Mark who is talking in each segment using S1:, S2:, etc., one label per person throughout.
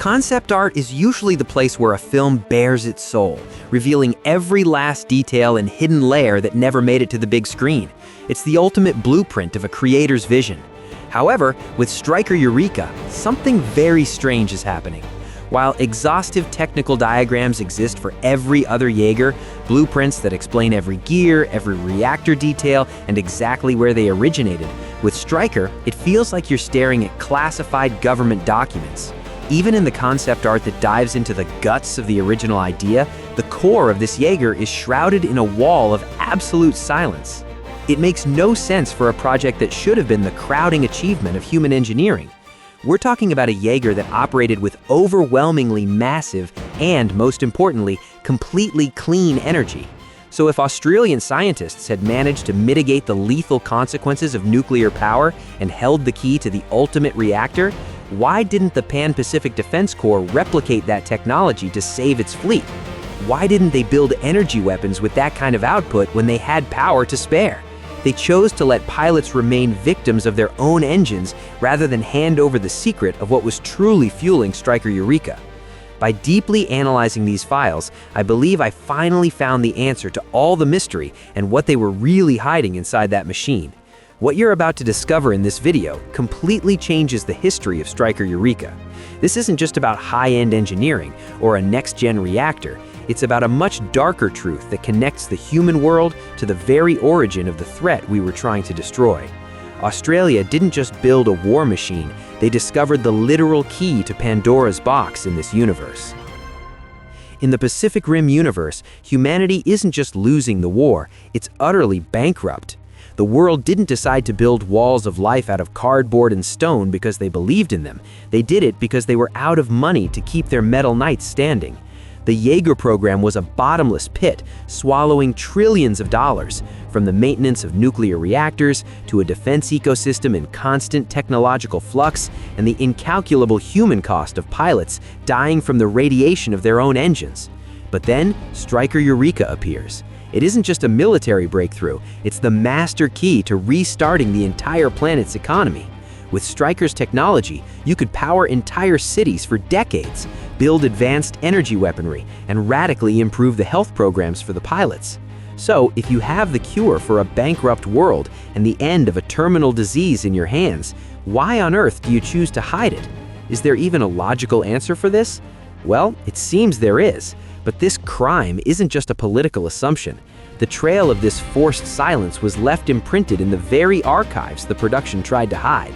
S1: Concept art is usually the place where a film bears its soul, revealing every last detail and hidden layer that never made it to the big screen. It's the ultimate blueprint of a creator's vision. However, with Striker Eureka, something very strange is happening. While exhaustive technical diagrams exist for every other Jaeger, blueprints that explain every gear, every reactor detail, and exactly where they originated, with Striker, it feels like you're staring at classified government documents. Even in the concept art that dives into the guts of the original idea, the core of this Jaeger is shrouded in a wall of absolute silence. It makes no sense for a project that should have been the crowning achievement of human engineering. We're talking about a Jaeger that operated with overwhelmingly massive and, most importantly, completely clean energy. So if Australian scientists had managed to mitigate the lethal consequences of nuclear power and held the key to the ultimate reactor, why didn't the Pan-Pacific Defense Corps replicate that technology to save its fleet? Why didn't they build energy weapons with that kind of output when they had power to spare? They chose to let pilots remain victims of their own engines rather than hand over the secret of what was truly fueling Striker Eureka. By deeply analyzing these files, I believe I finally found the answer to all the mystery and what they were really hiding inside that machine. What you're about to discover in this video completely changes the history of Striker Eureka. This isn't just about high-end engineering or a next-gen reactor. It's about a much darker truth that connects the human world to the very origin of the threat we were trying to destroy. Australia didn't just build a war machine, they discovered the literal key to Pandora's box in this universe. In the Pacific Rim universe, humanity isn't just losing the war, it's utterly bankrupt. The world didn't decide to build walls of life out of cardboard and stone because they believed in them. They did it because they were out of money to keep their metal knights standing. The Jaeger program was a bottomless pit, swallowing trillions of dollars, from the maintenance of nuclear reactors to a defense ecosystem in constant technological flux and the incalculable human cost of pilots dying from the radiation of their own engines. But then, Striker Eureka appears. It isn't just a military breakthrough, it's the master key to restarting the entire planet's economy. With Striker's technology, you could power entire cities for decades, build advanced energy weaponry, and radically improve the health programs for the pilots. So, if you have the cure for a bankrupt world and the end of a terminal disease in your hands, why on earth do you choose to hide it? Is there even a logical answer for this? Well, it seems there is. But this crime isn't just a political assumption. The trail of this forced silence was left imprinted in the very archives the production tried to hide.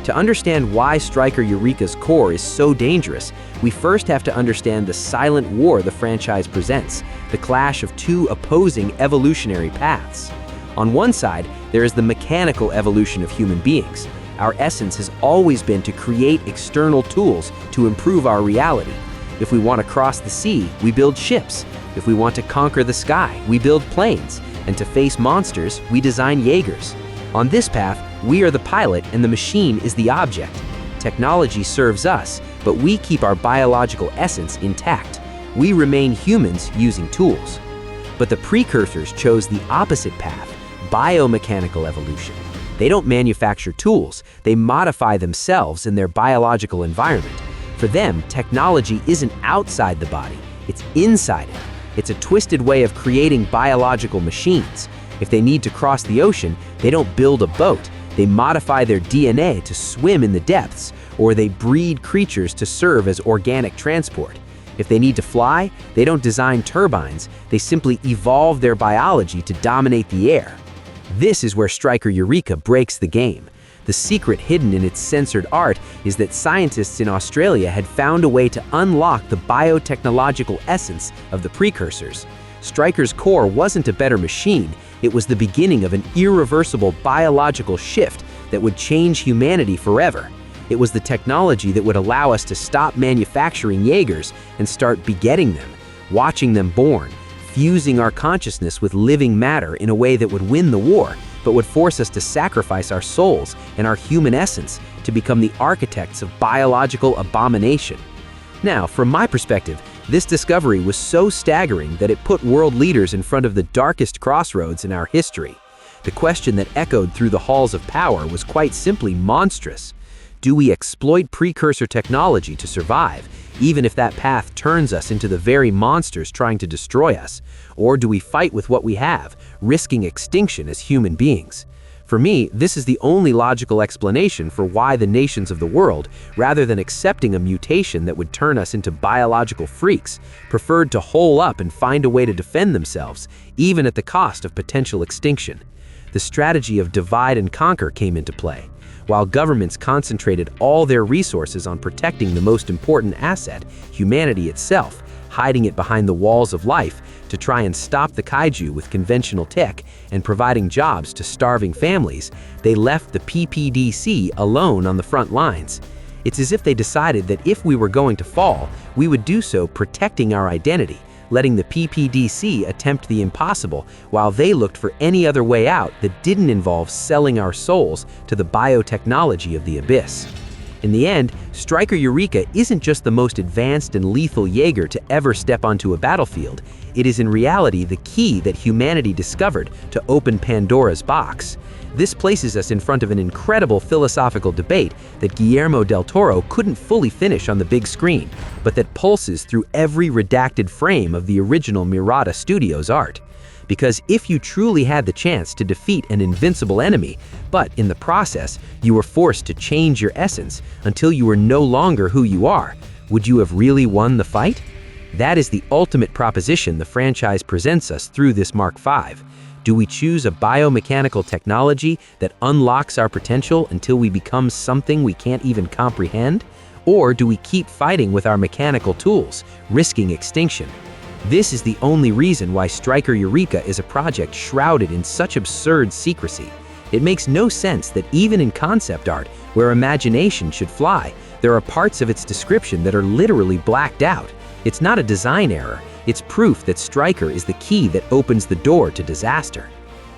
S1: To understand why Striker Eureka's core is so dangerous, we first have to understand the silent war the franchise presents, the clash of two opposing evolutionary paths. On one side, there is the mechanical evolution of human beings. Our essence has always been to create external tools to improve our reality. If we want to cross the sea, we build ships. If we want to conquer the sky, we build planes. And to face monsters, we design Jaegers. On this path, we are the pilot and the machine is the object. Technology serves us, but we keep our biological essence intact. We remain humans using tools. But the Precursors chose the opposite path, biomechanical evolution. They don't manufacture tools, they modify themselves in their biological environment. For them, technology isn't outside the body, it's inside it. It's a twisted way of creating biological machines. If they need to cross the ocean, they don't build a boat. They modify their DNA to swim in the depths, or they breed creatures to serve as organic transport. If they need to fly, they don't design turbines. They simply evolve their biology to dominate the air. This is where Striker Eureka breaks the game. The secret hidden in its censored art is that scientists in Australia had found a way to unlock the biotechnological essence of the Precursors. Striker's core wasn't a better machine, it was the beginning of an irreversible biological shift that would change humanity forever. It was the technology that would allow us to stop manufacturing Jaegers and start begetting them, watching them born, fusing our consciousness with living matter in a way that would win the war, but would force us to sacrifice our souls and our human essence to become the architects of biological abomination. Now, from my perspective, this discovery was so staggering that it put world leaders in front of the darkest crossroads in our history. The question that echoed through the halls of power was quite simply monstrous. Do we exploit precursor technology to survive, even if that path turns us into the very monsters trying to destroy us? Or do we fight with what we have, risking extinction as human beings? For me, this is the only logical explanation for why the nations of the world, rather than accepting a mutation that would turn us into biological freaks, preferred to hole up and find a way to defend themselves, even at the cost of potential extinction. The strategy of divide and conquer came into play. While governments concentrated all their resources on protecting the most important asset, humanity itself, hiding it behind the walls of life to try and stop the kaiju with conventional tech and providing jobs to starving families, they left the PPDC alone on the front lines. It's as if they decided that if we were going to fall, we would do so protecting our identity, letting the PPDC attempt the impossible while they looked for any other way out that didn't involve selling our souls to the biotechnology of the abyss. In the end, Striker Eureka isn't just the most advanced and lethal Jaeger to ever step onto a battlefield. It is in reality the key that humanity discovered to open Pandora's box. This places us in front of an incredible philosophical debate that Guillermo del Toro couldn't fully finish on the big screen, but that pulses through every redacted frame of the original Mirada Studios art. Because if you truly had the chance to defeat an invincible enemy, but in the process you were forced to change your essence until you were no longer who you are, would you have really won the fight? That is the ultimate proposition the franchise presents us through this Mark V. Do we choose a biomechanical technology that unlocks our potential until we become something we can't even comprehend? Or do we keep fighting with our mechanical tools, risking extinction? This is the only reason why Striker Eureka is a project shrouded in such absurd secrecy. It makes no sense that even in concept art, where imagination should fly, there are parts of its description that are literally blacked out. It's not a design error, it's proof that Striker is the key that opens the door to disaster.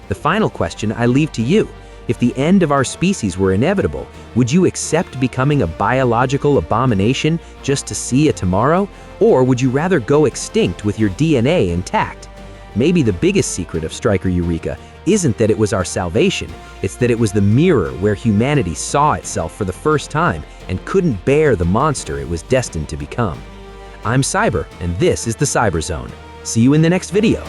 S1: The final question I leave to you. If the end of our species were inevitable, would you accept becoming a biological abomination just to see a tomorrow? Or would you rather go extinct with your DNA intact? Maybe the biggest secret of Striker Eureka isn't that it was our salvation, it's that it was the mirror where humanity saw itself for the first time and couldn't bear the monster it was destined to become. I'm Cyber, and this is the CyberZone. See you in the next video.